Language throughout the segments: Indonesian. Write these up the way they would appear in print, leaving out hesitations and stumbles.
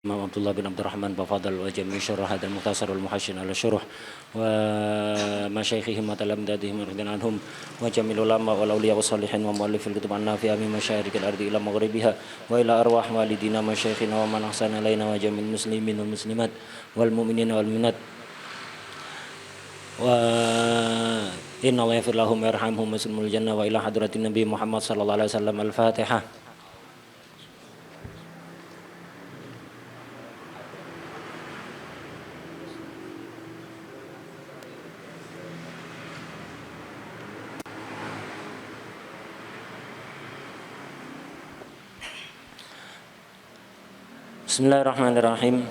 Imam Abdullah bin Abdurrahman Bafadal wa jami' syurah hadal mukhtasar wal muhasyin ala syuruh wa masyayikhihim wa talamdadihim radhiyallahu anhum wa jamil ulama wal awliya wa salihin wa muallifil kutub an-nafi'ah min masyarikil ardi ila maghribiha wa ila arwah walidina masyayikhina wa man ahsana ilaina wa jamil muslimin wal muslimat wal mu'minina wal mu'minat wa inna wa yaghfir lahum wa yarhamhum wa yaslimul jannah wa ila hadratin nabi Muhammad sallallahu alaihi wasallam al-Fatihah. Bismillahirrahmanirrahim.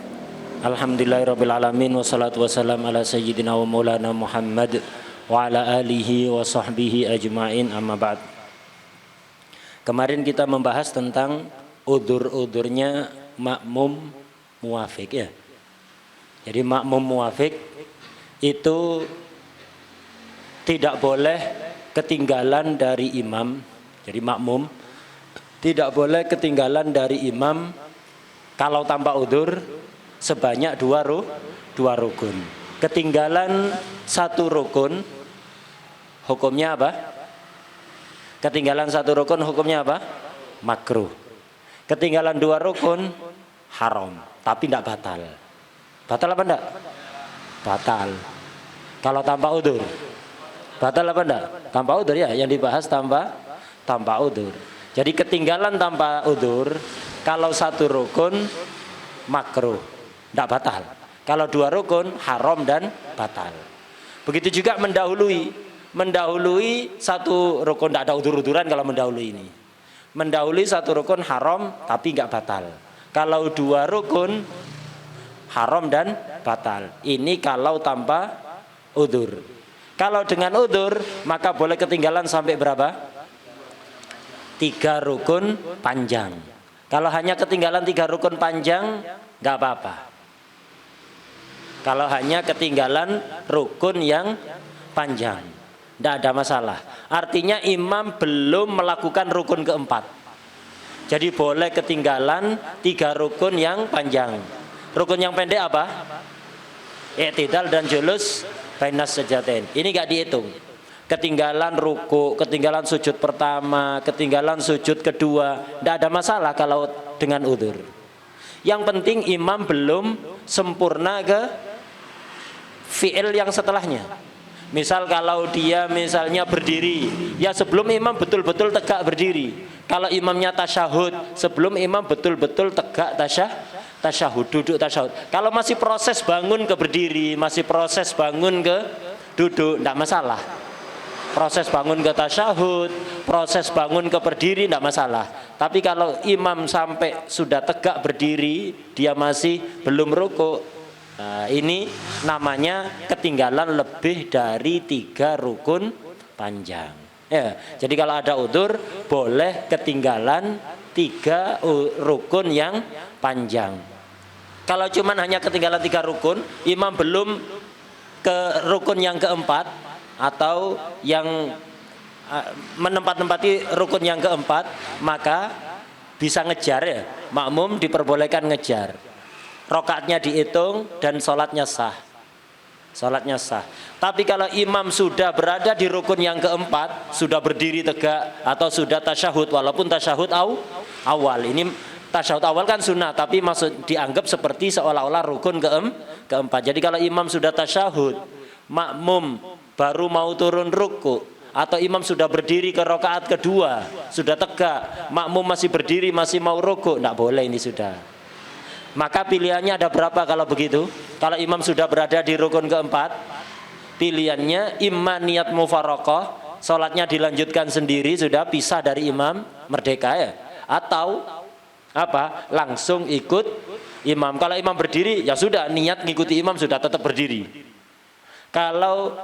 Alhamdulillahirabbil alamin wassalatu wassalam ala sayyidina wa maulana Muhammad wa ala alihi wa sahbihi ajmain, amma ba'd. Kemarin kita membahas tentang udzur-udzurnya makmum muwafiq ya. Jadi makmum muwafiq itu tidak boleh ketinggalan dari imam. Jadi makmum tidak boleh ketinggalan dari imam kalau tanpa udzur sebanyak dua rukun. Ketinggalan satu rukun hukumnya apa? Ketinggalan satu rukun hukumnya apa? Makruh. Ketinggalan dua rukun haram, tapi tidak batal. Batal apa enggak? Batal. Kalau tanpa udzur. Batal apa enggak? Tanpa udzur ya, yang dibahas tanpa udzur. Jadi ketinggalan tanpa udzur kalau satu rukun makruh, tidak batal. Kalau dua rukun haram dan batal. Begitu juga mendahului satu rukun, tidak ada udzur-udzuran kalau mendahului ini. Mendahului satu rukun haram tapi nggak batal. Kalau dua rukun haram dan batal. Ini kalau tanpa udzur. Kalau dengan udzur maka boleh ketinggalan sampai berapa? 3 rukun panjang. Kalau hanya ketinggalan 3 rukun panjang, nggak apa-apa. Kalau hanya ketinggalan rukun yang panjang, nggak ada masalah. Artinya imam belum melakukan rukun keempat. Jadi boleh ketinggalan 3 rukun yang panjang. Rukun yang pendek apa? I'tidal dan julus bainas sajdatain. Ini nggak dihitung. Ketinggalan ruku, ketinggalan sujud pertama, ketinggalan sujud kedua, tidak ada masalah kalau dengan udzur. Yang penting imam belum sempurna ke fi'il yang setelahnya. Misal kalau dia misalnya berdiri, ya sebelum imam betul-betul tegak berdiri. Kalau imamnya tasyahud, sebelum imam betul-betul tegak tasyahud, duduk tasyahud. Kalau masih proses bangun ke berdiri, masih proses bangun ke duduk, tidak masalah. Proses bangun ke tasyahud, proses bangun ke berdiri tidak masalah. Tapi kalau imam sampai sudah tegak berdiri, dia masih belum ruku, nah, ini namanya ketinggalan lebih dari 3 rukun panjang. Ya, jadi kalau ada udzur boleh ketinggalan 3 rukun yang panjang. Kalau cuman hanya ketinggalan 3 rukun, imam belum ke rukun yang keempat atau yang menempati rukun yang keempat, maka bisa ngejar ya. Makmum diperbolehkan ngejar. Rakaatnya dihitung dan sholatnya sah. Sholatnya sah. Tapi kalau imam sudah berada di rukun yang keempat, sudah berdiri tegak atau sudah tasyahud, walaupun tasyahud awal. Ini tasyahud awal kan sunnah, tapi maksud dianggap seperti seolah-olah rukun keempat. Jadi kalau imam sudah tasyahud, makmum baru mau turun ruku, atau imam sudah berdiri ke rakaat kedua, sudah tegak, makmum masih berdiri, masih mau ruku, tidak boleh ini sudah. Maka pilihannya ada berapa kalau begitu? Kalau imam sudah berada di rukun keempat, pilihannya imam niat mufaraqah, sholatnya dilanjutkan sendiri, sudah pisah dari imam, merdeka ya, atau apa? Langsung ikut imam. Kalau imam berdiri, ya sudah niat ngikuti imam, sudah tetap berdiri. Kalau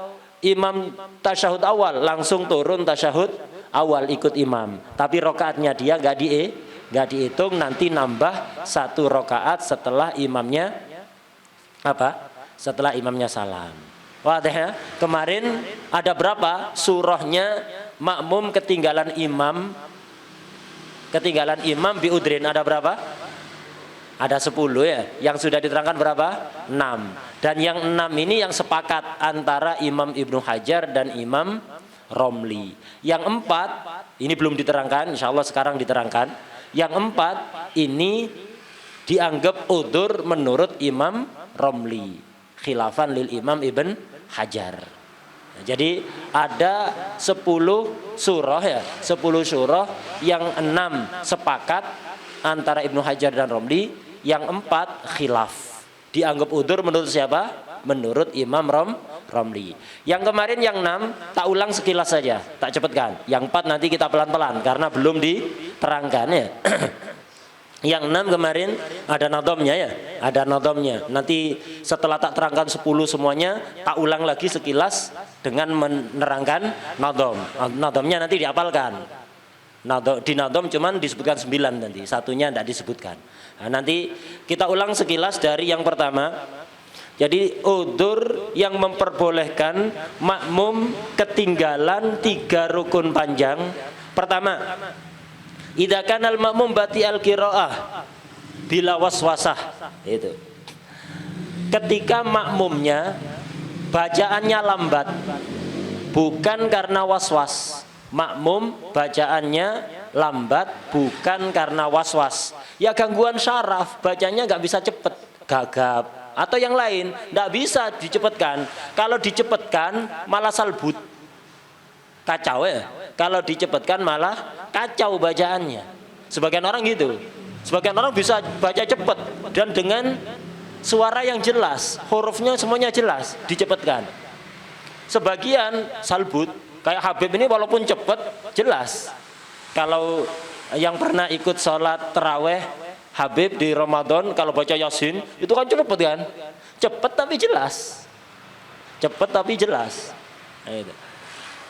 imam tasyahud awal, langsung turun tasyahud awal ikut imam. Tapi rokaatnya dia nggak dihitung, nanti nambah 1 rokaat setelah imamnya apa? Setelah imamnya salam. Wah, ya. Kemarin ada berapa surahnya makmum ketinggalan imam bi udrin, ada berapa? Ada 10 ya. Yang sudah diterangkan berapa? 6. Dan yang 6 ini yang sepakat antara Imam Ibnu Hajar dan Imam Romli. Yang 4 ini belum diterangkan, insya Allah sekarang diterangkan. Yang 4 ini dianggap udzur menurut Imam Romli, khilafan lil Imam Ibn Hajar. Nah, jadi ada 10 surah ya, 10 surah yang 6 sepakat antara Ibnu Hajar dan Romli, yang 4 khilaf. Dianggap udzur menurut siapa? Menurut Imam Romli. Yang kemarin yang 6 tak ulang sekilas saja, tak cepatkan. Yang 4 nanti kita pelan-pelan karena belum diterangkan ya. Yang 6 kemarin ada nadhamnya ya, ada nadhamnya. Nanti setelah tak terangkan 10 semuanya, tak ulang lagi sekilas dengan menerangkan nadham. Nadhamnya nanti dihafalkan. Di nadham cuman disebutkan 9 nanti, satunya tidak disebutkan. Nah, nanti kita ulang sekilas dari yang pertama. Jadi udzur yang memperbolehkan makmum ketinggalan 3 rukun panjang. Pertama, idza kana al-ma'mum bati al-qiraah bila waswasah. Itu. Ketika makmumnya bacaannya lambat bukan karena waswas. Makmum bacaannya lambat bukan karena waswas. Ya gangguan syaraf, bacanya nggak bisa cepet, gagap atau yang lain, nggak bisa dicepetkan. Kalau dicepetkan malah salbut, kacau ya. Kalau dicepetkan malah kacau bacaannya. Sebagian orang gitu. Sebagian orang bisa baca cepet dan dengan suara yang jelas, hurufnya semuanya jelas, dicepetkan. Sebagian salbut, kayak Habib ini walaupun cepet jelas. Kalau yang pernah ikut sholat taraweh Habib di Ramadan, kalau baca Yasin itu kan cepet kan, cepet tapi jelas, cepet tapi jelas. Nah, itu.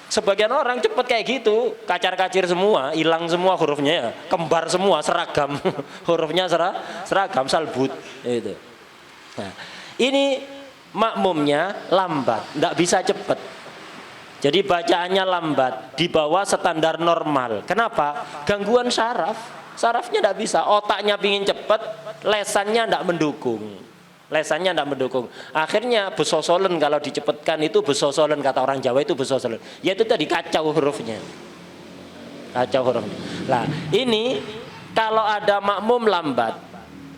Sebagian orang cepet kayak gitu, kacar-kacir semua, hilang semua hurufnya ya, kembar semua, seragam hurufnya seragam, salbut. Itu. Nah, ini makmumnya lambat, nggak bisa cepet. Jadi bacaannya lambat, di bawah standar normal. Kenapa? Gangguan syaraf. Syarafnya tidak bisa. Otaknya pingin cepat, lesannya tidak mendukung. Lesannya tidak mendukung. Akhirnya besosolen, kalau dicepatkan itu besosolen, kata orang Jawa itu besosolen. Yaitu tadi kacau hurufnya. Kacau hurufnya. Nah, ini kalau ada makmum lambat,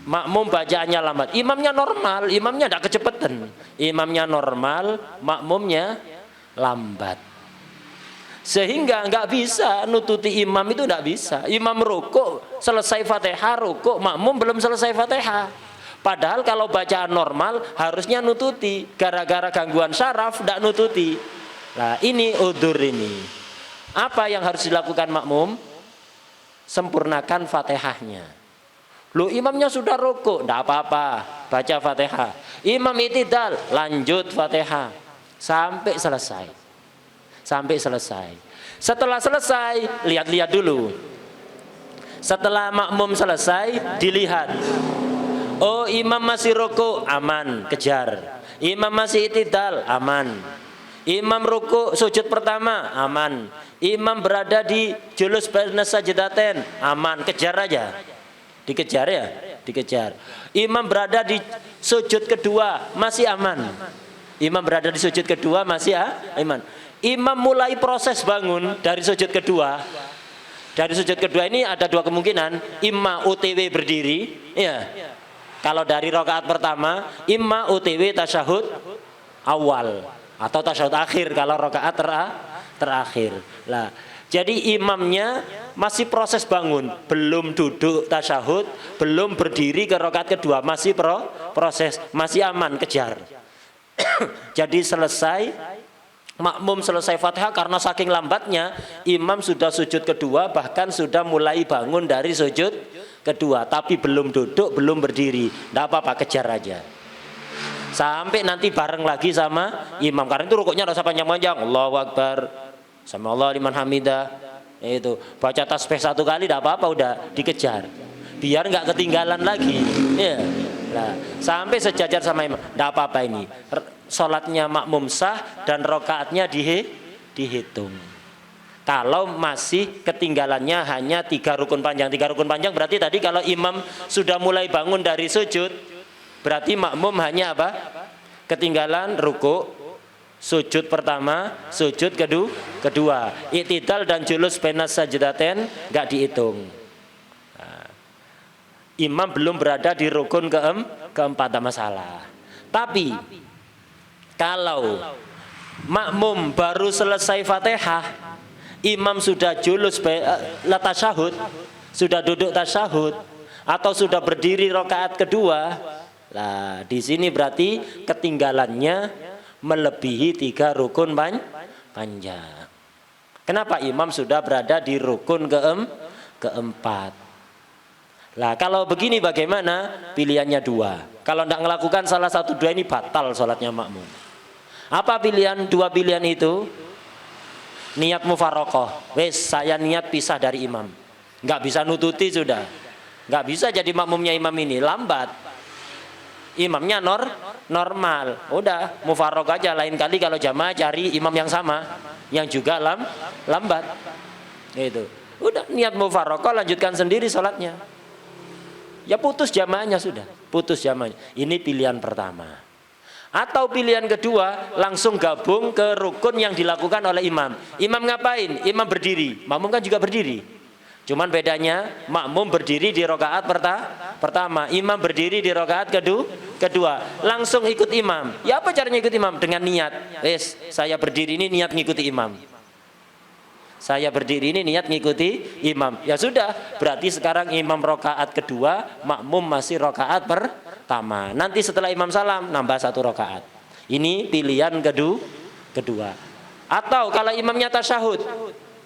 makmum bacaannya lambat, imamnya normal, imamnya tidak kecepatan. Imamnya normal, makmumnya lambat, sehingga nggak bisa nututi imam, itu nggak bisa. Imam rukuk selesai Fatihah, rukuk, makmum belum selesai Fatihah. Padahal kalau bacaan normal harusnya nututi, gara-gara gangguan syaraf nggak nututi. Nah, ini udzur ini. Apa yang harus dilakukan makmum? Sempurnakan Fatihahnya. Loh, imamnya sudah rukuk, nggak apa-apa, baca Fatihah. Imam i'tidal, lanjut Fatihah sampai selesai. Sampai selesai. Setelah selesai, lihat-lihat dulu. Setelah makmum selesai, dilihat. Oh, imam masih rukuk, aman, kejar. Imam masih i'tidal, aman. Imam rukuk sujud pertama, aman. Imam berada di julus baina sajdatain, aman, kejar aja. Dikejar ya, dikejar. Imam berada di sujud kedua, masih aman. Imam berada di sujud kedua masih iman. Imam mulai proses bangun dari sujud kedua. Dari sujud kedua ini ada 2 kemungkinan. Imma OTW berdiri, ya. Kalau dari rakaat pertama, imma OTW tasyahud awal atau tasyahud akhir kalau rakaat terakhir. Lah, jadi imamnya masih proses bangun, belum duduk tasyahud, belum berdiri ke rakaat kedua, masih proses, masih aman, kejar. Jadi selesai, makmum selesai Fatihah, karena saking lambatnya imam sudah sujud kedua, bahkan sudah mulai bangun dari sujud kedua, tapi belum duduk, belum berdiri. Tidak apa-apa, kejar aja sampai nanti bareng lagi sama imam. Karena itu rukuknya rasa panjang-panjang, Allahu Akbar, sama Allah liman hamidah, itu baca tasbih 1 kali, tidak apa-apa, udah dikejar biar nggak ketinggalan lagi ya. Nah, sampai sejajar sama imam, tidak apa-apa, ini sholatnya makmum sah dan rokaatnya dihitung. Kalau masih ketinggalannya hanya 3 rukun panjang. 3 rukun panjang berarti tadi kalau imam sudah mulai bangun dari sujud, berarti makmum hanya apa? Ketinggalan ruku, sujud pertama, sujud kedua. I'tidal dan julus bainas sajdatain enggak dihitung. Nah, imam belum berada di rukun keempat, tak masalah. Tapi kalau makmum baru selesai Fatihah, imam sudah julus tasyahud, sudah duduk tasyahud, atau sudah berdiri rakaat kedua, lah di sini berarti ketinggalannya melebihi 3 rukun panjang. Kenapa? Imam sudah berada di rukun keempat. Lah kalau begini bagaimana? Pilihannya 2. Kalau tidak melakukan salah satu 2 ini batal sholatnya makmum. Apa pilihan? 2 pilihan itu? Niat mufaraqah, wes saya niat pisah dari imam, nggak bisa nututi sudah, nggak bisa jadi makmumnya imam ini, lambat, imamnya normal, udah mufaraqah aja. Lain kali kalau jamaah cari imam yang sama, yang juga lambat, itu, udah niat mufaraqah, lanjutkan sendiri sholatnya, ya putus jamaahnya sudah, putus jamaahnya. Ini pilihan pertama. Atau pilihan kedua, langsung gabung ke rukun yang dilakukan oleh imam. Imam ngapain? Imam berdiri, makmum kan juga berdiri. Cuman bedanya makmum berdiri di rakaat pertama, imam berdiri di rakaat kedua. Langsung ikut imam. Ya apa caranya ikut imam? Dengan niat. Saya berdiri ini niat ngikuti imam. Saya berdiri ini niat ngikuti imam. Ya sudah, berarti sekarang imam rakaat kedua, makmum masih rakaat pertama. Nanti setelah imam salam nambah 1 rakaat. Ini pilihan kedua. Atau kalau imamnya tasyahud,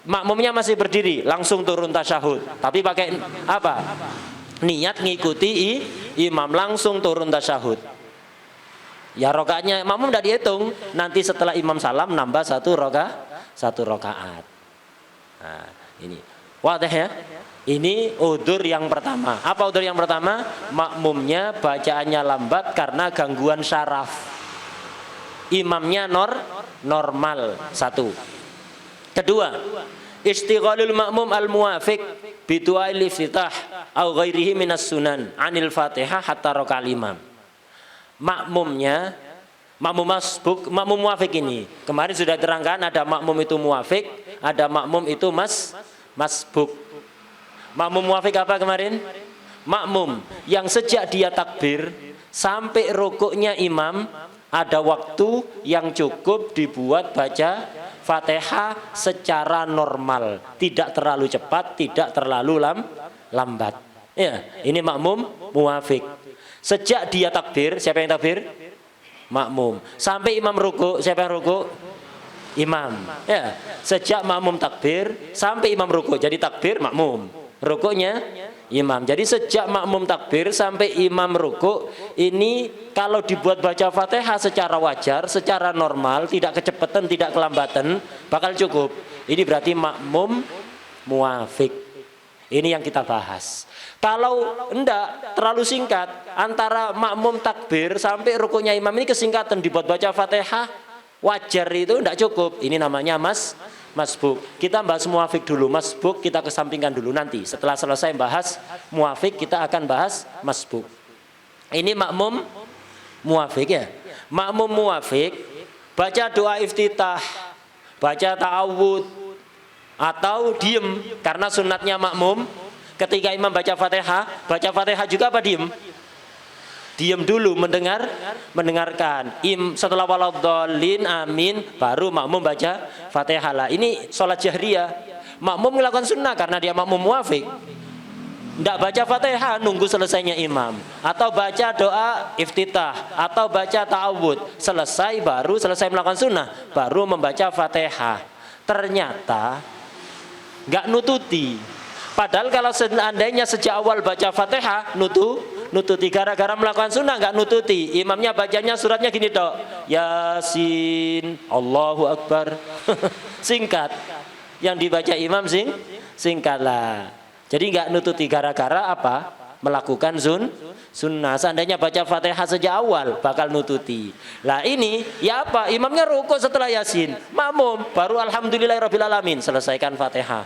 makmumnya masih berdiri, langsung turun tasyahud. Tapi pakai apa? Niat ngikuti imam, langsung turun tasyahud. Ya rakaatnya makmum tidak dihitung. Nanti setelah imam salam nambah 1 rakaat. Nah, ini wadah ya. Ini udzur yang pertama. Apa udzur yang pertama? Makmumnya bacaannya lambat karena gangguan syaraf. Imamnya normal. 1. Kedua, istighalul makmum al-muwafiq bi du'ail iftitah au ghairihi minas sunan anil Fatihah hatta raka'al imam. Makmumnya makmum masbuk, makmum muwafiq ini. Kemarin sudah terangkan ada makmum itu muwafiq, ada makmum itu masbuk. Makmum muwafiq apa kemarin? Makmum yang sejak dia takbir sampai rukuknya imam ada waktu yang cukup dibuat baca Fatihah secara normal, tidak terlalu cepat, tidak terlalu lambat. Ya, ini makmum muwafiq. Sejak dia takbir, siapa yang takbir? Makmum. Sampai imam ruku, siapa yang ruku? Imam. Ya, sejak makmum takbir sampai imam ruku, jadi takbir makmum, rukuknya imam. Jadi sejak makmum takbir sampai imam ruku, ini kalau dibuat baca Fatihah secara wajar, secara normal, tidak kecepatan, tidak kelambatan, bakal cukup. Ini berarti makmum muwafiq. Ini yang kita bahas. Kalau enggak, terlalu singkat, antara makmum takbir sampai rukunya imam ini kesingkatan, dibuat baca Fatihah wajar itu enggak cukup. Ini namanya masbuk. Kita bahas muwafiq dulu, masbuk kita kesampingkan dulu nanti. Setelah selesai bahas muwafiq, kita akan bahas masbuk. Ini makmum muwafiq ya. Makmum muwafiq baca doa iftitah, baca ta'awud, atau diem karena sunatnya makmum ketika imam baca Fatihah juga apa diem? Diem dulu mendengarkan. Setelah waladhdallin amin baru makmum baca Fatihah. Lah ini sholat jahriyah. Makmum melakukan sunnah karena dia makmum muwafiq. Tidak baca Fatihah nunggu selesainya imam, atau baca doa iftitah, atau baca ta'awud, selesai melakukan sunnah baru membaca Fatihah. Ternyata nggak nututi. Padahal kalau seandainya sejak awal baca Fatihah nututi, gara-gara melakukan sunnah nggak nututi. Imamnya bacanya suratnya gini dok, Yasin, Allahu Akbar. Singkat. Yang dibaca imam singkatlah. Jadi nggak nututi gara-gara apa? Melakukan sunnah. Seandainya baca Fatihah sejak awal bakal nututi. Lah ini ya apa? Imamnya rukuk setelah Yasin, makmum baru alhamdulillahirabbil alamin selesaikan Fatihah.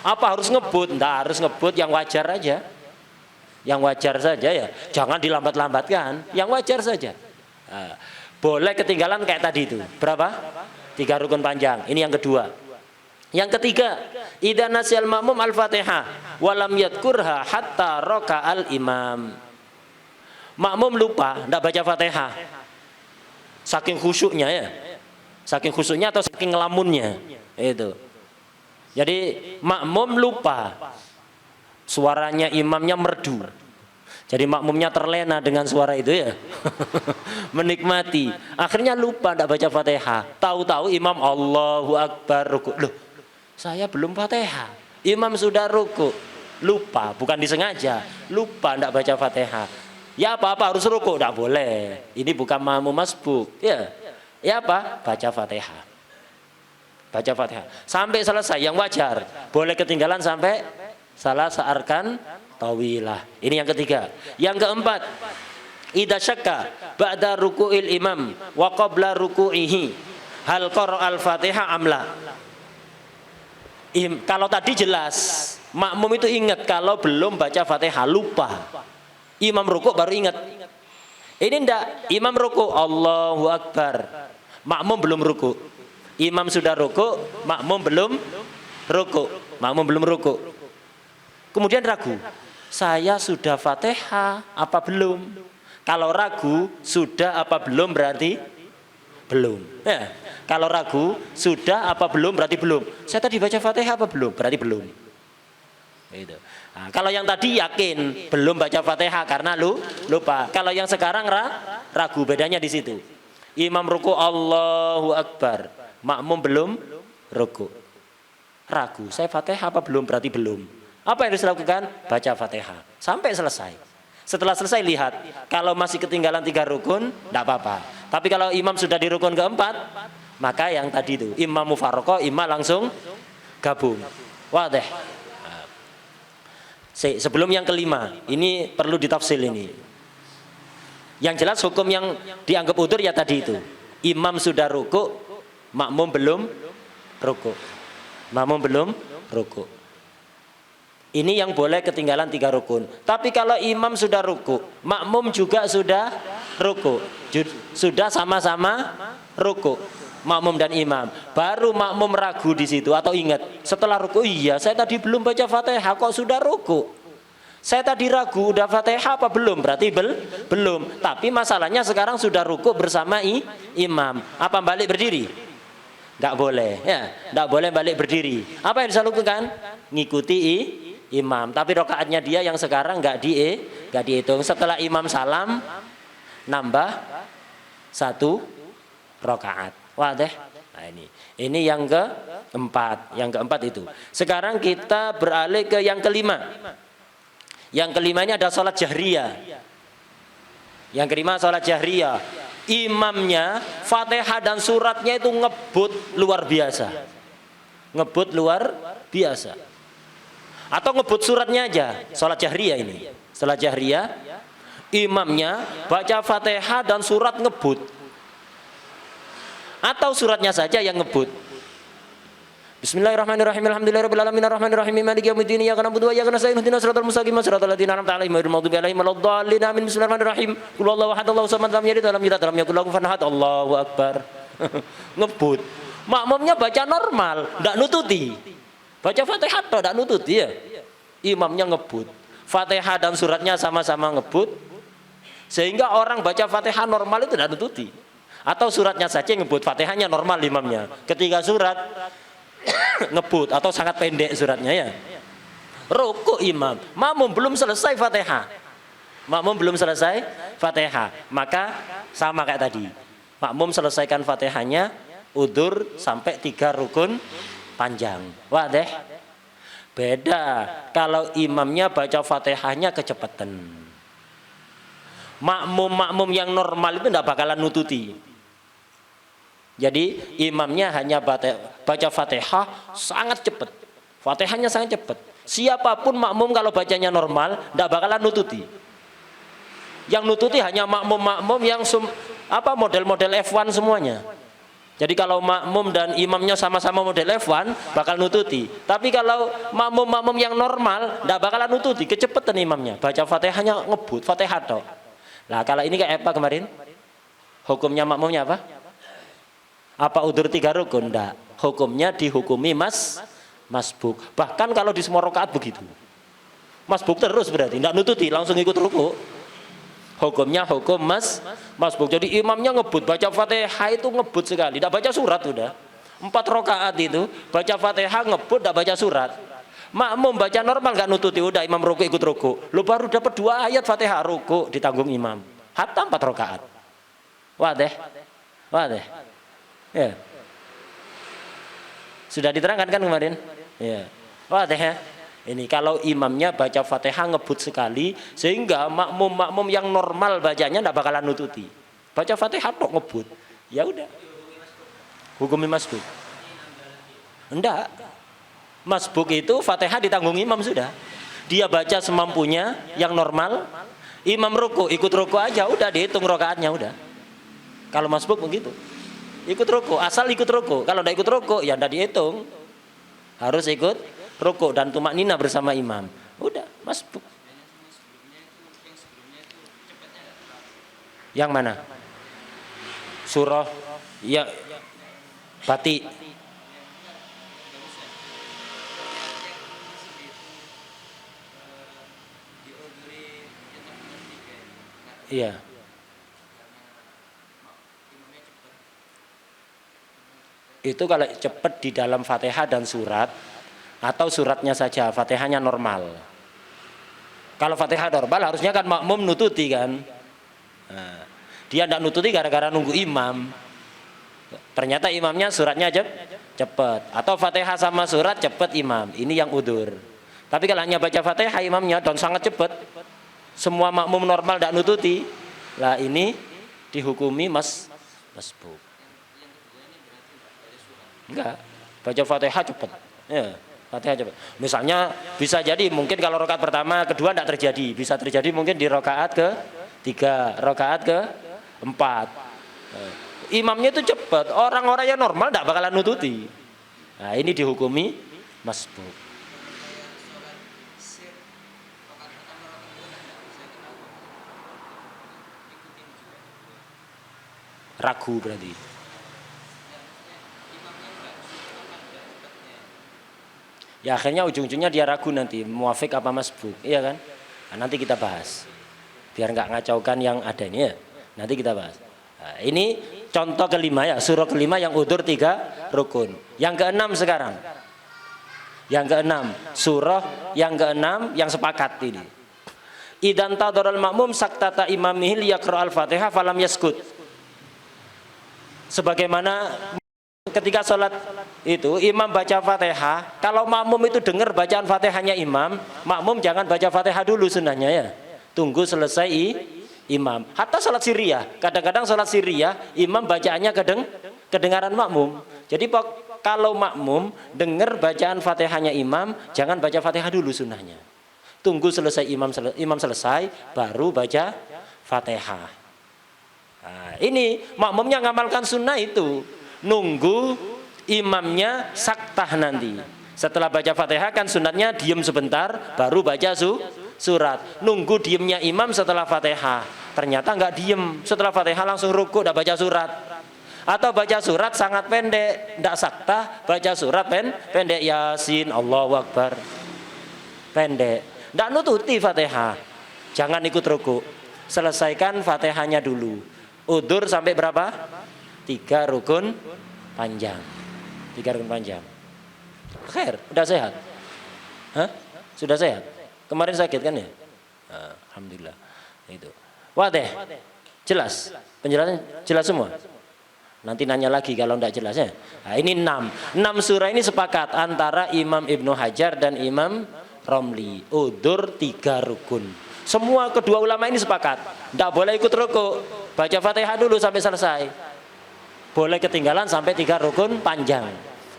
Apa harus ngebut? Nggak harus ngebut, yang wajar aja. Yang wajar saja ya. Jangan dilambat-lambatkan, yang wajar saja. Nah, boleh ketinggalan kayak tadi itu. Berapa? 3 rukun panjang. Ini yang kedua. Yang ketiga, idza nasyal ma'mum al-Fatihah wa lam yadhkurha hatta raka'al imam. Makmum lupa enggak baca Fatihah. Saking khusyuknya ya. Saking khusyuknya atau saking ngelamunnya. Itu. Jadi makmum lupa. Suaranya imamnya merdu. Jadi makmumnya terlena dengan suara itu ya. Menikmati. Akhirnya lupa enggak baca Fatihah. Tahu-tahu imam Allahu Akbar rukuk. Loh, saya belum Fatihah, imam sudah ruku, lupa, bukan disengaja, lupa tidak baca Fatihah. Ya apa-apa harus ruku, tidak boleh. Ini bukan makmum masbuk. Ya apa? Baca Fatihah. Baca Fatihah sampai selesai yang wajar. Boleh ketinggalan sampai salah searkan tawilah. Ini yang ketiga. Yang keempat, idza syakka ba'da ruku'il imam wa qabla ruku'ihi hal qara'al Fatihah amla. Kalau tadi jelas makmum itu ingat kalau belum baca Fatihah, lupa. Imam rukuk baru ingat. Ini ndak, imam rukuk Allahu Akbar, makmum belum rukuk. Imam sudah rukuk, makmum belum rukuk. Makmum belum rukuk. Kemudian ragu, saya sudah Fatihah apa belum? Kalau ragu sudah apa belum berarti belum. Ya. Kalau ragu sudah apa belum berarti belum. Saya tadi baca Fatihah apa belum? Berarti belum. Gitu. Nah, kalau yang tadi yakin belum baca Fatihah karena lupa. Kalau yang sekarang ragu, bedanya di situ. Imam ruku Allahu Akbar, makmum belum ruku. Ragu, saya Fatihah apa belum? Berarti belum. Apa yang harus dilakukan? Baca Fatihah sampai selesai. Setelah selesai lihat, kalau masih ketinggalan 3 rukun, tidak apa-apa. Tapi kalau imam sudah di rukun keempat, maka yang tadi itu imam mufaraqah, imam langsung gabung. Wadah. Sebelum yang kelima, ini perlu ditafsil ini. Yang jelas hukum yang dianggap udzur ya tadi itu. Imam sudah rukuk, makmum belum rukuk. Makmum belum rukuk. Ini yang boleh ketinggalan 3 rukun. Tapi kalau imam sudah rukuk, makmum juga sudah rukuk, sudah sama-sama rukuk, makmum dan imam. Baru makmum ragu di situ atau ingat setelah rukuk, iya saya tadi belum baca Fatihah kok sudah rukuk. Saya tadi ragu udah Fatihah apa belum? Berarti belum. Tapi masalahnya sekarang sudah rukuk bersama imam. Apa balik berdiri? Enggak boleh, ya. Enggak boleh balik berdiri. Apa yang bisa lakukan? Ngikuti imam, tapi rokaatnya dia yang sekarang nggak dihitung. Setelah imam salam nambah 1 rokaat. Wah deh. Nah ini yang keempat. Yang keempat itu. Sekarang kita beralih ke yang kelima. Yang kelima ini ada sholat jahriyah. Yang kelima sholat jahriyah. Imamnya Fatihah dan suratnya itu ngebut luar biasa. Ngebut luar biasa. Atau ngebut suratnya aja, sholat jahriyah ini. Sholat jahriyah, imamnya baca Fatihah dan surat ngebut. Atau suratnya saja yang ngebut. Bismillahirrahmanirrahim. Alhamdulillahirabbil alamin arrahmanirrahim maliki yaumiddin iyyaka na'budu wa iyyaka nasta'in ihdinas siratal mustaqim siratal ladzina an'amta 'alaihim ghairil maghdubi 'alaihim waladdallin. Amin. Bismillahirrahmanirrahim. Qul huwallahu ahad Allahu samad lam yalid wa lam yulad wa lam yakul lahu kufuwan ahad. Allahu akbar. Ngebut. Makmumnya baca normal, enggak nututi. Baca Fatihah atau tidak nutut ya. Imamnya ngebut. Fatihah dan suratnya sama-sama ngebut. Sehingga orang baca Fatihah normal itu tidak nututi. Atau suratnya saja ngebut, Fatihahnya normal imamnya. Ketika surat ngebut atau sangat pendek suratnya ya. Rukuk imam, makmum belum selesai Fatihah. Makmum belum selesai Fatihah. Maka sama kayak tadi. Makmum selesaikan Fatihahnya, udzur sampai 3 rukun panjang. Wah deh. Beda kalau imamnya baca Fatihahnya kecepatan. Makmum yang normal itu tidak bakalan nututi. Jadi imamnya hanya baca Fatihah sangat cepat. Fatihahnya sangat cepat. Siapapun makmum kalau bacanya normal tidak bakalan nututi. Yang nututi hanya makmum-makmum yang model-model F1 semuanya. Jadi kalau makmum dan imamnya sama-sama model F1 bakal nututi. Tapi kalau makmum-makmum yang normal enggak bakalan nututi, kecepatan imamnya. Baca Fatihahnya ngebut, Fatihah tok. Lah kalau ini kayak apa kemarin? Hukumnya makmumnya apa? Apa udzur 3 rukun? Enggak. Hukumnya dihukumi masbuk. Bahkan kalau di semua rakaat begitu. Masbuk terus berarti enggak nututi, langsung ikut ruku. Hukumnya hukum masbuk. Jadi imamnya ngebut baca Fatihah itu ngebut sekali, tidak baca surat udah. 4 rakaat itu baca Fatihah ngebut, tidak baca surat. Makmum baca normal nggak nututi, udah imam ruku ikut ruku. Lu baru dapat 2 ayat Fatihah ruku ditanggung imam. Hatta 4 rakaat. Wadeh. Ya. Sudah diterangkan kan kemarin? Ya. Wadeh ya. Ini kalau imamnya baca Fatihah ngebut sekali sehingga makmum yang normal bacanya enggak bakalan nututi. Baca Fatihah kok ngebut. Ya udah. Hukumi masbuk. Enggak. Masbuk itu Fatihah ditanggung imam sudah. Dia baca semampunya yang normal, imam ruku ikut ruku aja udah dihitung rakaatnya udah. Kalau masbuk begitu. Ikut ruku, asal ikut ruku. Kalau enggak ikut ruku ya enggak dihitung. Harus ikut rukuk dan tumak nina bersama imam. Udah, masbuk. Yang mana? Surah ya Bati. Iya. Itu kalau cepat di dalam Fatihah dan surat, atau suratnya saja, Fatihahnya normal. Kalau Fatihah normal harusnya kan makmum nututi kan. Nah, dia tidak nututi gara-gara nunggu imam. Ternyata imamnya suratnya cepat. Atau Fatihah sama surat cepat imam. Ini yang udzur. Tapi kalau hanya baca Fatihah imamnya dan sangat cepat, semua makmum normal tidak nututi. Lah ini dihukumi masbuk. Enggak, baca Fatihah cepat. Ya. Fatihah cepat. Misalnya bisa jadi mungkin kalau rakaat pertama, kedua tidak terjadi, bisa terjadi mungkin di rakaat ke-3, rakaat ke-4. Imamnya itu cepat, orang-orang yang normal tidak bakalan nututi. Nah, ini dihukumi masbuk. Ragu berarti. Ya akhirnya ujung-ujungnya dia ragu nanti muafik apa masbuk, iya kan? Nah, nanti kita bahas biar nggak ngacaukan yang ada ini ya. Nanti kita bahas. Nah, ini contoh kelima ya, surah kelima yang udzur 3 rukun. Yang keenam sekarang. Yang keenam, surah yang keenam yang sepakat ini. Idan tadharal makmum saktata imamihi liyaqra'al Fatihah falam yaskut. Sebagaimana ketika sholat itu imam baca Fatihah, kalau makmum itu dengar bacaan Fatihahnya imam, makmum jangan baca Fatihah dulu sunnahnya ya. Tunggu selesai imam. Hatta sholat sirriyah, kadang-kadang sholat sirriyah imam bacaannya kedengaran makmum. Jadi kalau makmum dengar bacaan Fatihahnya imam, jangan baca Fatihah dulu sunnahnya. Tunggu selesai imam selesai baru baca Fatihah. Nah, ini makmumnya ngamalkan sunnah itu. Nunggu imamnya saktah nanti. Setelah baca Fatihah kan sunatnya diem sebentar baru baca surat. Nunggu diemnya imam setelah Fatihah. Ternyata nggak diem, setelah Fatihah langsung ruku, udah baca surat. Atau baca surat sangat pendek, nggak saktah, baca surat pendek Yasin, Allahu Akbar. Pendek. Nggak nututi Fatihah. Jangan ikut ruku. Selesaikan Fatihahnya dulu. Udzur sampai berapa? 3 rukun panjang. 3 rukun panjang. Khair, udah sehat? Hah? Sudah sehat? Kemarin sakit kan ya? Alhamdulillah. Itu. Wadih. Jelas? Penjelasan jelas semua? Nanti nanya lagi kalau tidak jelas ya. Nah, ini 6 surah ini sepakat antara Imam Ibnu Hajar dan Imam Romli. Udzur 3 rukun. Semua kedua ulama ini sepakat. Tidak boleh ikut ruku. Baca Fatihah dulu sampai selesai. Boleh ketinggalan sampai 3 rukun panjang.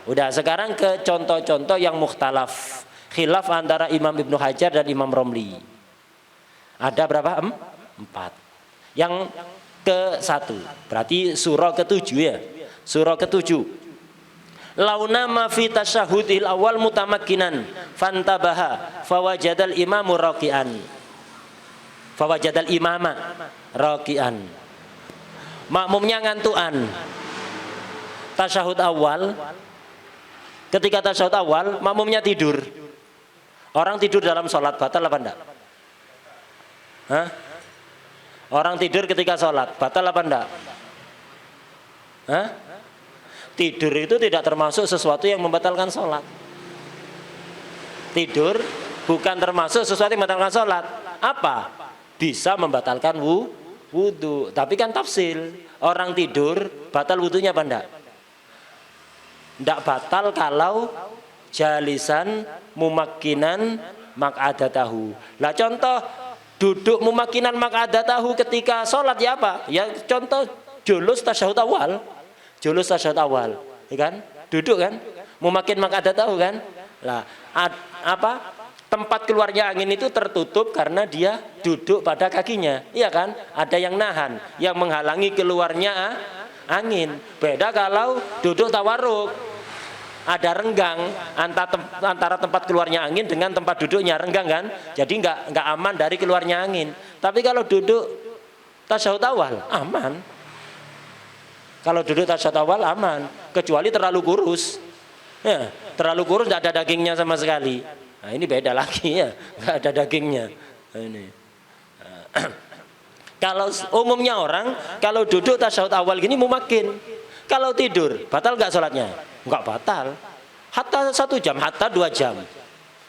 Udah, sekarang ke contoh-contoh yang mukhtalaf. Khilaf antara Imam Ibnu Hajar dan Imam Romli. Ada berapa? 4. Yang ke-1 berarti surah ke-7 ya. Surah ke-7. Launama fi tasyahudil awal mutamakkinan fantabaha fawajadal imamu raqian. Fawajadal imama raqian. Makmumnya ngantuan. Tasyahud awal, ketika tasyahud awal makmumnya tidur. Orang tidur dalam sholat batal apa enggak? Hah? Orang tidur ketika sholat batal apa enggak? Hah? Tidur itu tidak termasuk sesuatu yang membatalkan sholat. Tidur bukan termasuk sesuatu yang membatalkan sholat. Apa? Bisa membatalkan wudhu. Tapi kan tafsil. Orang tidur batal wudhunya apa enggak? Enggak batal kalau jalisan mumakkinan mak'adatahu. Lah contoh duduk mumakkinan mak'adatahu ketika sholat ya apa? Ya contoh julus tasyahud awal. Julus tasyahud awal, ya kan? Duduk kan? Mumakkin mak'adatahu kan? Lah apa? Tempat keluarnya angin itu tertutup karena dia duduk pada kakinya. Iya kan? Ada yang nahan, yang menghalangi keluarnya angin. Beda kalau duduk tawarruk. Ada renggang antara tempat keluarnya angin dengan tempat duduknya, renggang kan, jadi nggak aman dari keluarnya angin. Tapi kalau duduk tasyahud awal aman. Kalau duduk tasyahud awal aman, kecuali terlalu kurus. Ya, terlalu kurus nggak ada dagingnya sama sekali. Nah ini beda lagi ya, nggak ada dagingnya. Ini. Kalau umumnya orang kalau duduk tasyahud awal gini mumakkin. Kalau tidur batal nggak sholatnya? Enggak batal. Hatta 1 jam, hatta 2 jam.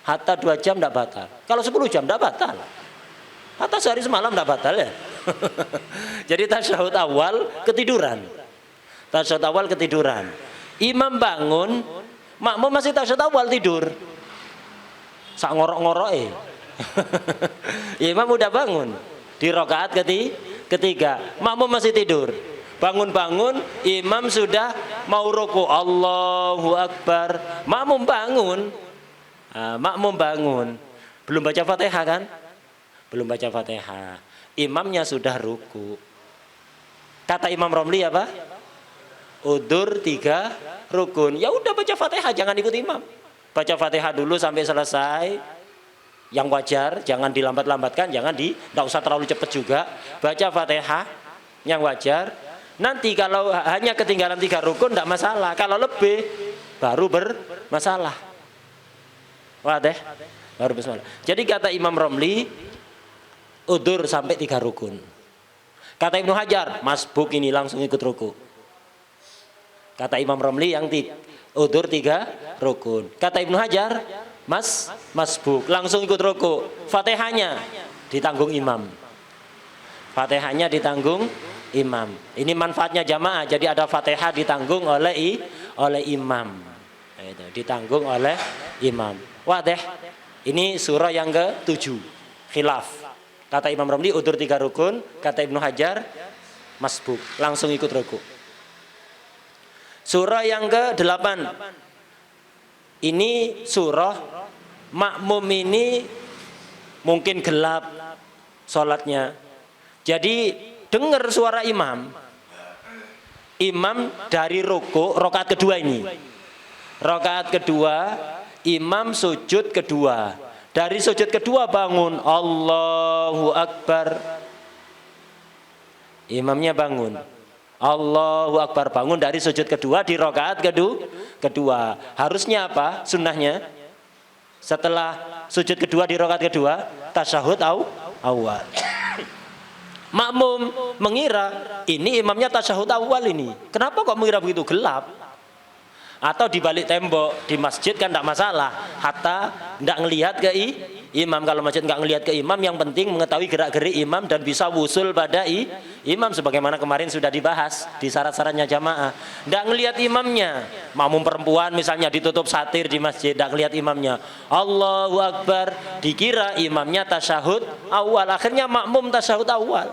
Hatta 2 jam enggak batal. Kalau 10 jam enggak batal. Hatta sehari semalam enggak batal ya. Jadi tasyahud awal ketiduran. Tasyahud awal ketiduran. Imam bangun, makmum masih tasyahud awal tidur. Sak ngorok-ngoroke. Imam udah bangun di rakaat ketiga. Makmum masih tidur. Bangun-bangun, imam sudah mau ruku, Allahu Akbar. Makmum bangun, makmum bangun. Belum baca Fatihah kan? Belum baca Fatihah. Imamnya sudah ruku. Kata Imam Romli apa? Udur 3 rukun. Ya udah baca Fatihah, jangan ikut imam. Baca Fatihah dulu sampai selesai. Yang wajar, jangan dilambat-lambatkan, enggak usah terlalu cepat juga. Baca Fatihah yang wajar. Nanti kalau hanya ketinggalan 3 rukun tidak masalah. Kalau lebih baru bermasalah. Wadah? Baru bermasalah. Jadi kata Imam Romli udur sampai 3 rukun. Kata Ibnu Hajar masbuk ini langsung ikut ruku. Kata Imam Romli yang udur 3 rukun. Kata Ibnu Hajar masbuk langsung ikut ruku. Fatihahnya ditanggung imam. Fatihahnya ditanggung imam. Ini manfaatnya jamaah. Jadi ada Fatihah ditanggung oleh imam. Itu ditanggung oleh imam. Wadah. Ini surah yang ke-7. Khilaf. Kata Imam Romli udur 3 rukun, kata Ibnu Hajar masbuk, langsung ikut ruku. Surah yang ke-8. Ini surah makmum ini mungkin gelap sholatnya. Jadi dengar suara imam. Imam dari ruku rakaat kedua ini. Rakaat kedua, imam sujud kedua. Dari sujud kedua bangun, Allahu Akbar. Imamnya bangun. Allahu Akbar, bangun dari sujud kedua di rakaat kedua. Harusnya apa? Sunnahnya setelah sujud kedua di rakaat kedua, tasyahud awal. Makmum mengira ini imamnya tasyahud awal ini. Kenapa kok mengira begitu? Gelap. Atau di balik tembok di masjid kan tidak masalah. Hatta tidak ngelihat ke imam. Kalau masjid nggak ngelihat ke imam, yang penting mengetahui gerak-gerik imam dan bisa wusul pada imam. Sebagaimana kemarin sudah dibahas di syarat-syaratnya jamaah. Tidak ngelihat imamnya. Makmum perempuan misalnya ditutup satir di masjid, tidak ngelihat imamnya. Allahu Akbar, dikira imamnya tasyahud awal. Akhirnya makmum tasyahud awal.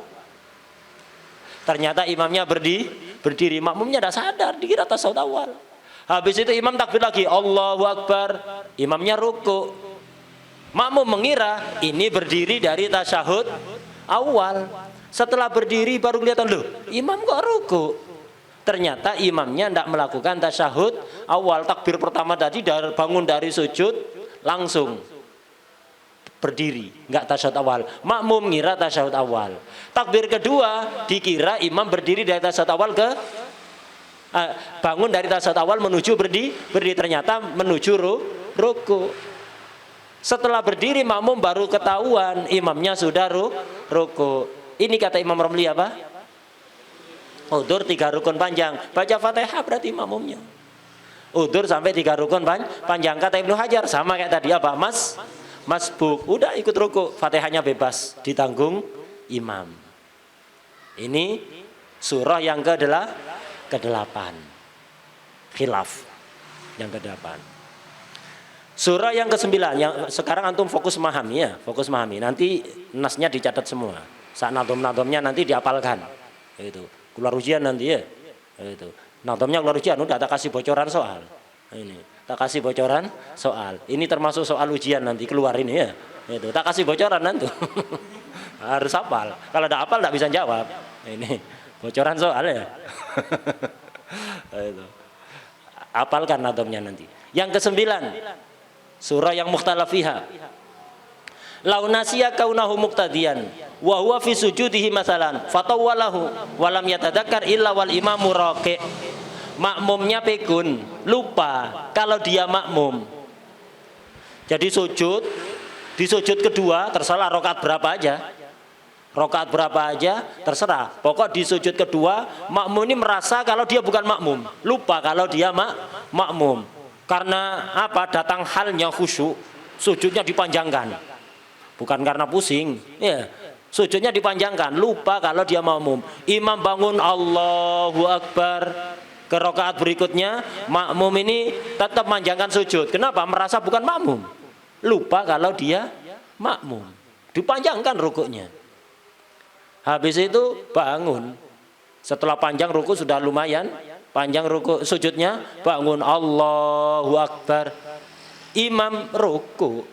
Ternyata imamnya berdiri, makmumnya tidak sadar, dikira tasyahud awal. Habis itu imam takbir lagi, Allahu Akbar, imamnya ruku. Makmum mengira ini berdiri dari tasyahud awal. Setelah berdiri baru kelihatan, loh imam kok ruku. Ternyata imamnya tidak melakukan tasyahud awal. Takbir pertama tadi bangun dari sujud langsung berdiri, nggak tasyahud awal. Makmum ngira tasyahud awal. Takbir kedua dikira imam berdiri dari tasyahud awal ke bangun dari tasyahud awal menuju berdiri, ternyata menuju ruku. Setelah berdiri makmum baru ketahuan imamnya sudah ruku. Ini kata Imam Romli apa? Udur 3 rukun panjang. Baca Fatihah berarti makmumnya. Udur sampai 3 rukun panjang. Kata Ibnu Hajar sama kayak tadi apa? Masbuk. Udah ikut ruku. Fatihahnya bebas ditanggung imam. Ini surah yang ke-8. Khilaf yang ke-8. Surah yang ke-9 yang sekarang antum fokus memahami ya, fokus memahami. Nanti nasnya dicatat semua. Saat nadom-nadomnya nanti diapalkan. Itu. Keluar ujian nanti ya. Itu. Nadomnya keluar ujian udah tak kasih bocoran soal. Ini, tak kasih bocoran soal. Ini termasuk soal ujian nanti keluar ini ya. Itu. Tak kasih bocoran nanti. Harus hafal. Kalau tidak hafal tidak bisa jawab. Ini bocoran soal ya. Itu. Hafalkan nadomnya nanti. Yang ke-9. Surah yang mukhtalaf fiha. Lau nasiya kaunahu muqtadiyan wa huwa fi sujudihi masalan fatawwalahu wa lam yatadzakkar illa wal imamu raqi'. Makmumnya pegun, lupa kalau dia makmum. Jadi sujud, di sujud kedua terserah rakaat berapa aja. Rakaat berapa aja terserah. Pokok di sujud kedua makmum ini merasa kalau dia bukan makmum, lupa kalau dia makmum. Karena apa? Datang halnya khusyuk, sujudnya dipanjangkan. Bukan karena pusing, ya. Sujudnya dipanjangkan, lupa kalau dia makmum. Imam bangun Allahu Akbar ke rakaat berikutnya, makmum ini tetap manjangkan sujud. Kenapa? Merasa bukan makmum. Lupa kalau dia makmum. Dipanjangkan rukuknya. Habis itu bangun. Setelah panjang ruku sudah lumayan, panjang ruku sujudnya, bangun Allahu Akbar. Imam ruku.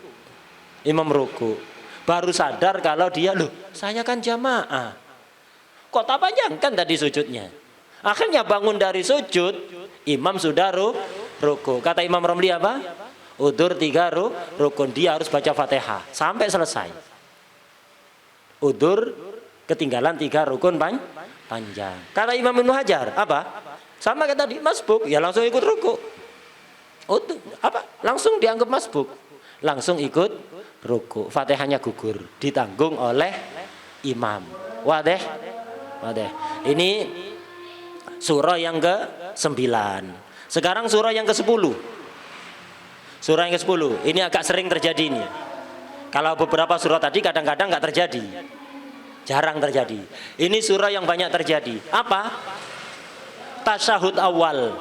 Baru sadar kalau dia, loh saya kan jamaah. Kok tak panjangkan tadi sujudnya? Akhirnya bangun dari sujud, imam sudah ruku. Kata Imam Romli apa? Udur 3 rukun. Dia harus baca Fatihah sampai selesai. Udur ketinggalan 3 rukun panjang. Kata Imam Ibnu Hajar apa? Sama kayak tadi, masbuk. Ya langsung ikut ruku. Udur apa? Langsung dianggap masbuk. Langsung ikut ruku, Fatihahnya gugur, ditanggung oleh imam. Wadeh. Ini surah yang ke-9. Sekarang surah yang ke-10. Surah yang ke-10. Ini agak sering terjadi ini. Kalau beberapa surah tadi kadang-kadang nggak terjadi. Jarang terjadi. Ini surah yang banyak terjadi. Apa? Tasyahud awal.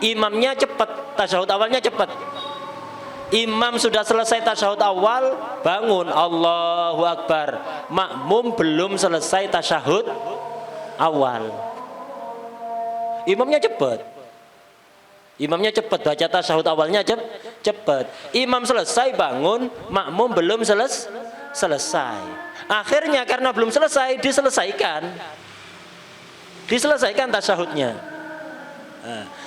Imamnya cepat, tasyahud awalnya cepat. Imam sudah selesai tasyahud awal, bangun Allahu Akbar. Makmum belum selesai tasyahud awal. Imamnya cepat. Baca tasyahud awalnya cepat. Imam selesai bangun, makmum belum selesai. Akhirnya karena belum selesai diselesaikan tasyahudnya.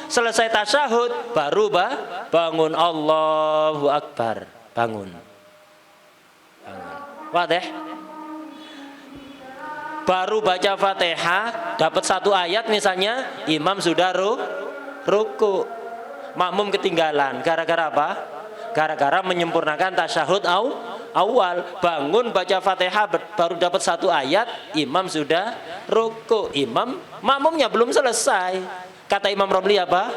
Selesai tasyahud baru bangun Allahu Akbar, bangun. Wadih. Baru baca Fatihah dapat 1 ayat misalnya, imam sudah ruku. Makmum ketinggalan gara-gara apa? Gara-gara menyempurnakan tasyahud awal. Bangun baca Fatihah baru dapat 1 ayat, imam sudah ruku. Makmumnya belum selesai. Kata Imam Romli apa?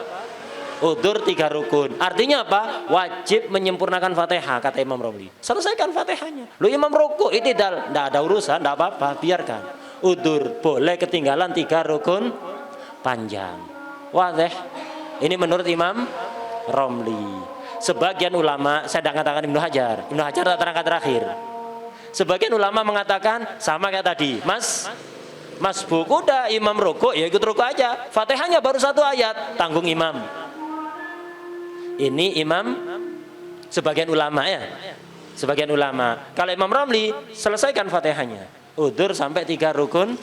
Udur 3 rukun. Artinya apa? Wajib menyempurnakan Fatihah, kata Imam Romli. Selesaikan Fatihahnya. Lu imam ruku, tidak ada urusan, tidak apa-apa, biarkan. Udur boleh ketinggalan 3 rukun panjang. Wadih. Ini menurut Imam Romli. Sebagian ulama, saya tidak katakan Ibnu Hajar terangkat terakhir. Sebagian ulama mengatakan sama kayak tadi, masbuk, udah imam ruku ya ikut ruku aja. Fatihahnya baru 1 ayat, tanggung imam. Ini imam sebagian ulama ya. Sebagian ulama. Kalau Imam Romli selesaikan Fatihahnya. udzur sampai 3 rukun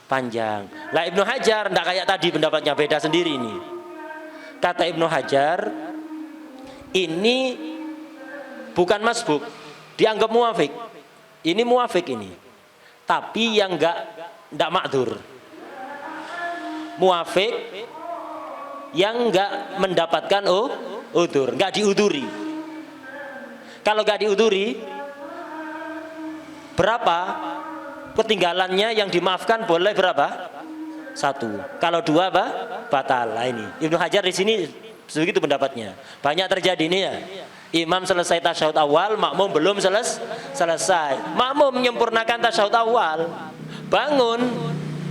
panjang. Lah Ibnu Hajar ndak kayak tadi, pendapatnya beda sendiri ini. Kata Ibnu Hajar, ini bukan masbuk, dianggap muafik. Ini muafik ini. Tapi yang ndak makdur. Muafik yang nggak mendapatkan udzur, nggak diuduri. Kalau nggak diuduri, berapa ketinggalannya yang dimaafkan boleh berapa? 1. Kalau 2 apa? Batal. Nah ini Ibnu Hajar di sini begitu pendapatnya. Banyak terjadi ini ya. Imam selesai tasyahud awal, makmum belum selesai. Makmum menyempurnakan tasyahud awal, bangun,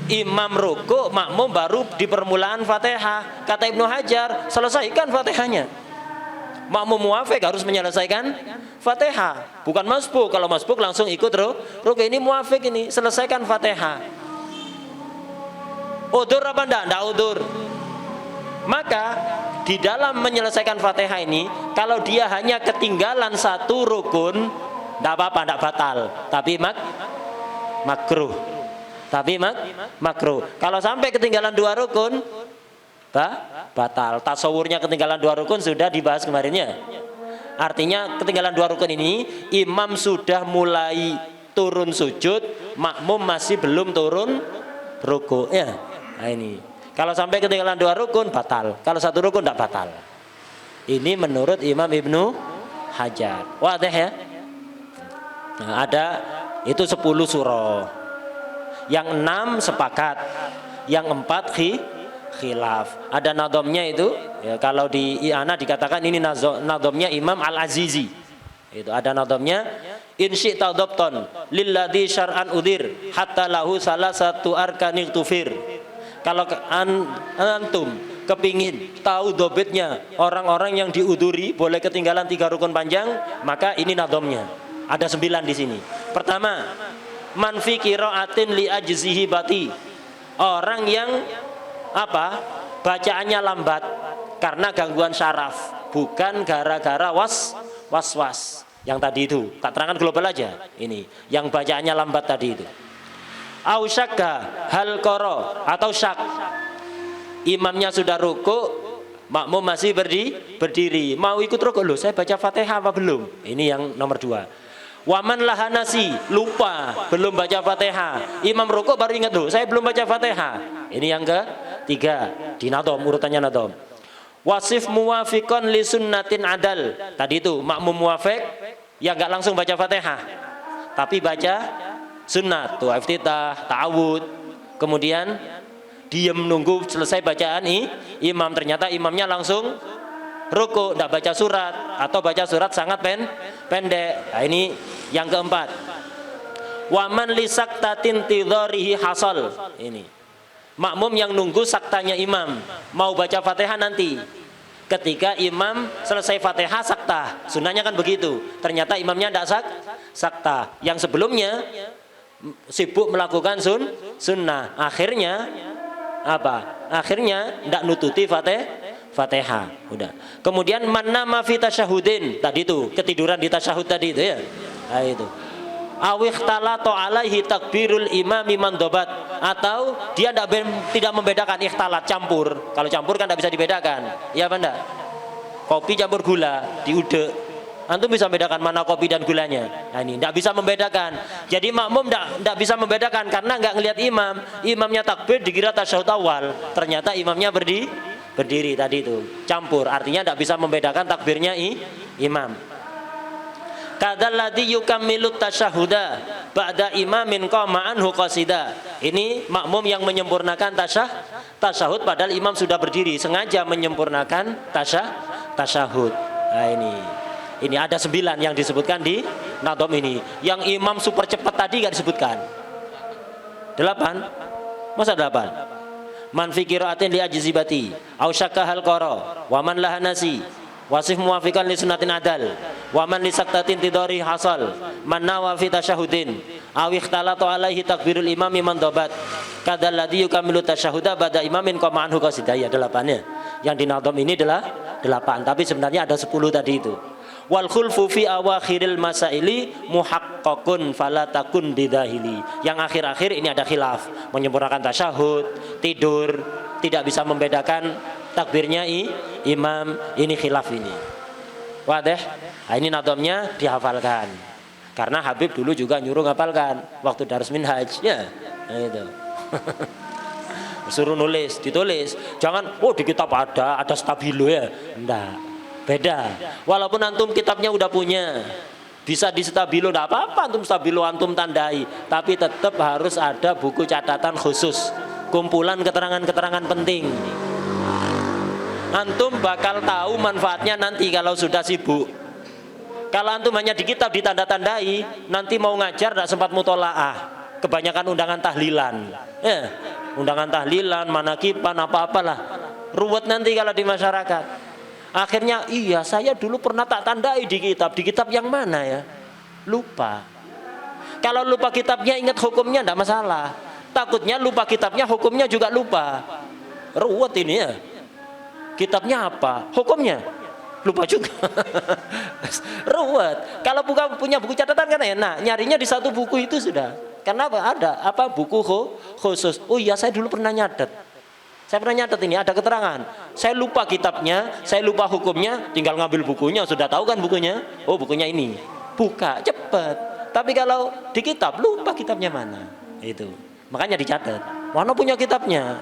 imam ruku, makmum baru di permulaan Fatihah. Kata Ibnu Hajar, selesaikan Fatihahnya. Makmum muafik harus menyelesaikan Fatihah, bukan masbuk. Kalau masbuk langsung ikut ruku. Ini muafik, ini selesaikan Fatihah. Udzur apa enggak? Enggak udzur. Maka di dalam menyelesaikan Fatihah ini, kalau dia hanya ketinggalan 1 rukun, enggak apa-apa, enggak batal, tapi makruh. Tapi makruh. Kalau sampai ketinggalan 2 rukun, batal. Tasawurnya ketinggalan 2 rukun sudah dibahas kemarinnya. Artinya ketinggalan 2 rukun ini, imam sudah mulai turun sujud, makmum masih belum turun ruku. Ya, nah ini. Kalau sampai ketinggalan 2 rukun batal. Kalau 1 rukun tidak batal. Ini menurut Imam Ibnu Hajar. Wadah ya. Nah, ada itu 10 surah. Yang 6 sepakat, yang 4 khilaf. Ada nadomnya itu. Ya, kalau di I'ana dikatakan ini nadomnya Imam Al-Azizi. Itu ada nadomnya. In syi'ta dhabtan lilladzi syar'an udir hatta lahu salasatu arkanil tufir. Kalau antum kepingin tahu dobitnya orang-orang yang diuduri boleh ketinggalan 3 rukun panjang, maka ini nadomnya. Ada 9 di sini. Pertama, man fi qiraatin li ajzihi bati. Orang yang apa? Bacaannya lambat karena gangguan syaraf, bukan gara-gara was-was. Yang tadi itu, tak terangkan global aja. Ini yang bacaannya lambat tadi itu. Au syakka hal qara, atau syak. Imamnya sudah ruku, makmum masih berdiri. Mau ikut ruku, loh saya baca Fatihah apa belum? Ini yang nomor 2. Waman lahanasi, lupa belum baca Fatihah. Imam ruku baru ingat, loh saya belum baca Fatihah. Ini yang ketiga di nadom, urutannya nadom. Wasif muwafiqan li sunnatin adal. Tadi itu makmum muwafiq ya enggak langsung baca Fatihah, tapi baca sunnat, tuh iftitah, ta'awud, kemudian diam nunggu selesai bacaan imam. Ternyata imamnya langsung ruku, tidak baca surat, atau baca surat sangat pendek. Nah, ini yang keempat. Waman li saktatin tidharihi hasal. Ini makmum yang nunggu saktanya imam, mau baca Fatihah nanti. Ketika imam selesai Fatihah saktah, sunnahnya kan begitu. Ternyata imamnya tidak saktah. Yang sebelumnya sibuk melakukan sunnah, akhirnya apa? Akhirnya tidak nututi Fatihah. Udah. Kemudian manama fi tasyahudin, tadi itu ketiduran di tasyahud tadi itu ya. Nah, itu. Awikhtalato alaihi takbirul imami mandobat, atau dia tidak membedakan ikhtalat, campur. Kalau campur kan tidak bisa dibedakan. Iya apa enggak? Kopi campur gula diudek. Antum bisa membedakan mana kopi dan gulanya. Nah ini tidak bisa membedakan. Jadi makmum tidak bisa membedakan karena nggak ngelihat imam. Imamnya takbir dikira tasyahud awal, ternyata imamnya berdiri tadi itu. Campur, artinya tidak bisa membedakan takbirnya imam. Kadalladzi yukammilu tasyahuda ba'da imamin qama anhu qasida. Ini makmum yang menyempurnakan tasyahud padahal imam sudah berdiri, sengaja menyempurnakan tasyahud. Nah ini ada 9 yang disebutkan di nadom ini. Yang imam super cepat tadi enggak disebutkan. 8. Masa 8? Man fi qiraatin li ajzibati au syakka hal qara wa man lahanasi wasif muwafiqan li sunnatin adal wa man li saktatin tidari hasal man nawa fi tasyahudin aw ikhtalata alaihi takbirul imami man dhabat kadalladzi yukammilu tasyahuda ba'da imamin qama anhu qasida. Ya 8-nya. Yang di nadom ini adalah 8, tapi sebenarnya ada 10 tadi itu. wal khulfu fi awakhiril masaili muhaqqaqun fala takun bidahili. Yang akhir-akhir ini ada khilaf, menyempurnakan tasyahud, tidur, tidak bisa membedakan takbirnya imam, ini khilaf ini. Wadah? Nah, ini nadhamnya dihafalkan. Karena Habib dulu juga nyuruh ngapalkan waktu Darus Minhaj, ya. Nah, itu. Suruh nulis, ditulis. Jangan, oh di kitab ada stabilo ya. Enggak. Beda. Walaupun antum kitabnya udah punya, bisa di stabilo, enggak apa-apa antum stabilo antum tandai, tapi tetap harus ada buku catatan khusus, kumpulan keterangan-keterangan penting. Antum bakal tahu manfaatnya nanti kalau sudah sibuk. Kalau antum hanya di kitab ditanda-tandai, nanti mau ngajar tidak sempat mutolaah, kebanyakan undangan tahlilan, ya, undangan tahlilan, manakiban, apa-apalah, ruwet nanti kalau di masyarakat. Akhirnya iya saya dulu pernah tak tandai di kitab yang mana ya, lupa. Kalau lupa kitabnya ingat hukumnya tidak masalah, takutnya lupa kitabnya hukumnya juga lupa, ruwet ini ya. Kitabnya apa? Hukumnya lupa juga. Ruwet. Kalau bukan punya buku catatan kan enak, nyarinya di satu buku itu sudah. Karena ada apa buku khusus. Oh iya saya dulu pernah nyatet. Saya pernah nyatet ini ada keterangan. Saya lupa kitabnya, saya lupa hukumnya, tinggal ngambil bukunya, sudah tahu kan bukunya. Oh bukunya ini. Buka cepet. Tapi kalau di kitab lupa kitabnya mana. Itu. Makanya dicatat. Mana punya kitabnya?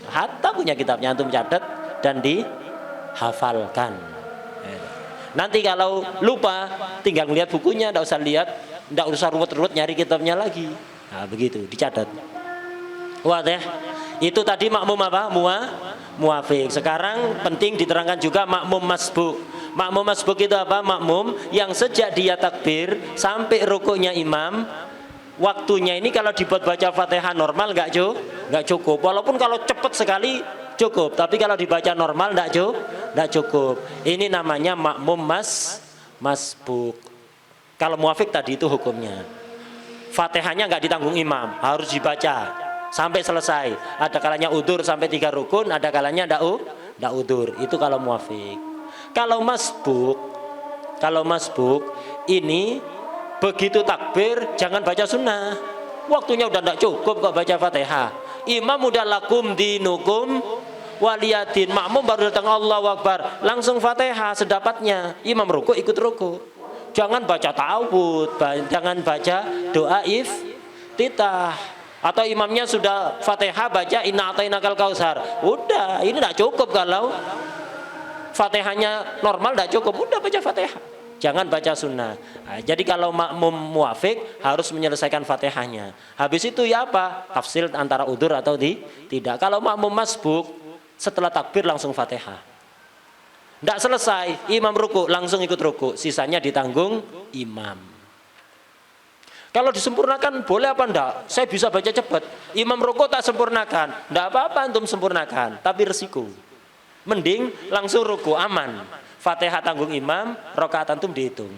Hatta punya kitabnya antum catat dan dihafalkan. Nanti kalau lupa tinggal lihat bukunya, tidak usah lihat, tidak usah ruwet-ruwet nyari kitabnya lagi. Nah begitu dicatat. Wah deh, itu tadi makmum apa? Muwafiq. Sekarang penting diterangkan juga makmum masbuk. Makmum masbuk itu apa? Makmum yang sejak dia takbir sampai rukuknya imam, waktunya ini kalau dibuat baca Fatihah normal nggak cukup. Walaupun kalau cepat sekali cukup, tapi kalau dibaca normal nggak cukup. Ini namanya makmum masbuk. Kalau muwafiq tadi itu hukumnya, Fatihahnya nggak ditanggung imam, harus dibaca sampai selesai. Ada kalanya udur sampai 3 rukun, ada kalanya ndak udur. Itu kalau muwafiq. Kalau masbuk ini begitu takbir jangan baca sunnah, waktunya udah tidak cukup kok baca Fatihah. Imam udah lakum dinukum waliyadin, makmum baru datang Allahu Akbar langsung Fatihah sedapatnya. Imam ruku ikut ruku, jangan baca ta'awud, jangan baca doa iftitah. Atau imamnya sudah Fatihah baca inna atainakal kausar, udah ini tidak cukup. Kalau Fatihahnya normal tidak cukup, udah baca Fatihah, jangan baca sunnah. Nah, jadi kalau makmum muwafiq harus menyelesaikan Fatihahnya. Habis itu ya apa? Tafsir antara udur atau tidak. Kalau makmum masbuk setelah takbir langsung Fatihah. Tidak selesai, imam ruku langsung ikut ruku, sisanya ditanggung imam. Kalau disempurnakan boleh apa enggak? Saya bisa baca cepat. Imam ruku tak sempurnakan, enggak apa-apa antum sempurnakan, tapi resiko. Mending langsung ruku aman. Fatihah tanggung imam, rakaat antum dihitung.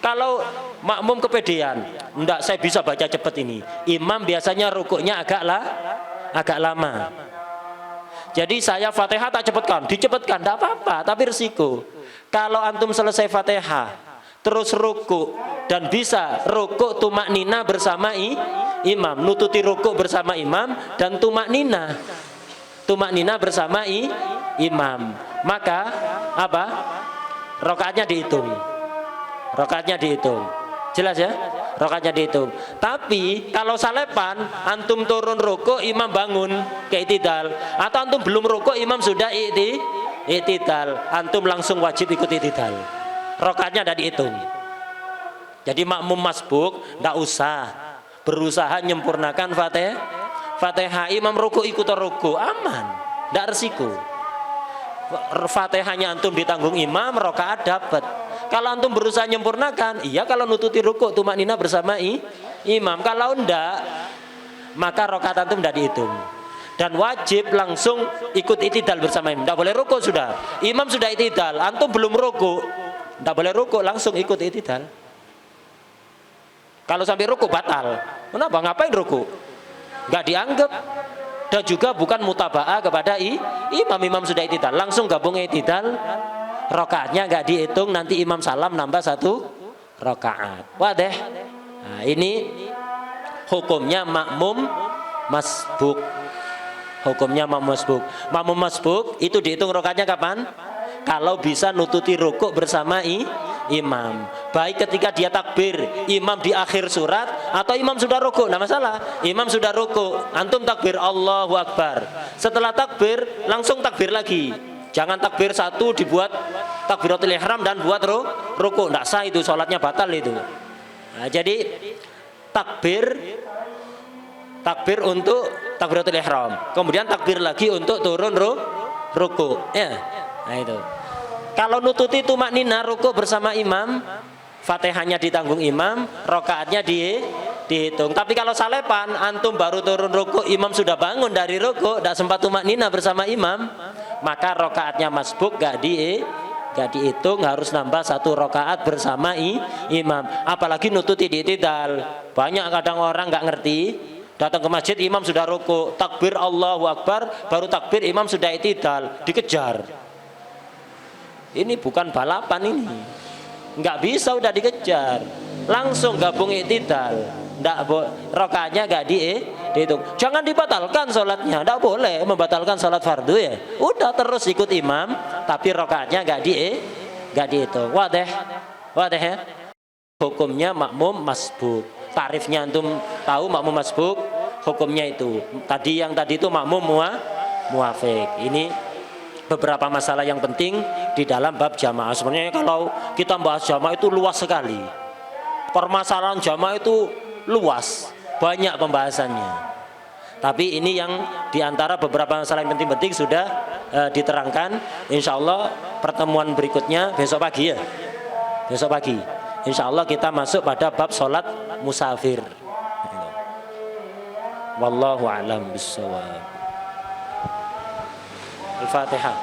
Kalau makmum kepedean, enggak saya bisa baca cepat ini. Imam biasanya rukuknya agak lama. Jadi saya Fatihah tak cepatkan, dicepatkan enggak apa-apa, tapi resiko. Kalau antum selesai Fatihah, terus ruku dan bisa ruku tumak nina bersama imam, nututi ruku bersama imam dan tumak nina bersama imam, maka apa? Rakaatnya dihitung. Jelas ya? Rakaatnya dihitung. Tapi kalau salepan, antum turun ruku, imam bangun ke i'tidal, atau antum belum ruku, imam sudah i'tidal, antum langsung wajib ikut i'tidal. Rakaatnya tidak dihitung. Jadi makmum masbuk tidak usah berusaha menyempurnakan Fatihah. Imam ruku ikut ruku, aman, tidak resiko. Fatihahnya antum ditanggung imam, rakaat dapat. Kalau antum berusaha menyempurnakan, iya kalau nututi ruku tumak nina bersama imam. Kalau enggak, maka rakaat antum tidak dihitung. Dan wajib langsung ikut i'tidal bersama imam. Tidak boleh ruku sudah. Imam sudah i'tidal, antum belum ruku, tidak boleh ruku, langsung ikut i'tidal. Kalau sampai ruku batal. Kenapa? Ngapain ruku? Enggak dianggap. Dan juga bukan mutaba'ah kepada imam sudah i'tidal, langsung gabung i'tidal Rakaatnya nggak dihitung, nanti imam salam nambah 1 rakaat. Wadah. Nah, ini hukumnya makmum masbuk. Hukumnya makmum masbuk. Makmum masbuk itu dihitung rakaatnya kapan? Kalau bisa nututi rukuk bersama imam. Baik ketika dia takbir, imam di akhir surat atau imam sudah rukuk, enggak masalah. Imam sudah rukuk, antum takbir Allahu Akbar. Setelah takbir langsung takbir lagi. Jangan takbir satu dibuat takbiratul ihram dan buat rukuk, enggak sah itu, sholatnya batal itu. Nah, jadi takbir untuk takbiratul ihram, kemudian takbir lagi untuk turun rukuk. Ya, nah itu. Kalau nututi tumakninah rukuk bersama imam, Fatihahnya ditanggung imam, rakaatnya dihitung. Tapi kalau salepan, antum baru turun rukuk, imam sudah bangun dari rukuk, tidak sempat tumakninah bersama imam, maka rakaatnya masbuk gak dihitung, harus nambah 1 rakaat bersama imam. Apalagi nututi i'tidal. Banyak kadang orang nggak ngerti, datang ke masjid imam sudah rukuk, takbir Allahu Akbar, baru takbir imam sudah i'tidal, dikejar. Ini bukan balapan ini, nggak bisa udah dikejar, langsung gabung i'tidal. Nggak rakaatnya nggak dihitung. Jangan dibatalkan sholatnya, nggak boleh membatalkan sholat fardu ya. Udah terus ikut imam, tapi rakaatnya nggak dihitung. Wadah ya. Hukumnya makmum masbuk. Tarifnya antum tahu makmum masbuk, hukumnya itu. Yang tadi itu makmum muafik. Ini beberapa masalah yang penting di dalam bab jamaah. Sebenarnya kalau kita bahas jamaah itu luas sekali. Permasalahan jamaah itu luas, banyak pembahasannya. Tapi ini yang diantara beberapa masalah yang penting-penting sudah diterangkan. Insya Allah pertemuan berikutnya besok pagi ya. Besok pagi. Insya Allah kita masuk pada bab sholat musafir. Wallahu a'lam bishawab. Al-Fatihah.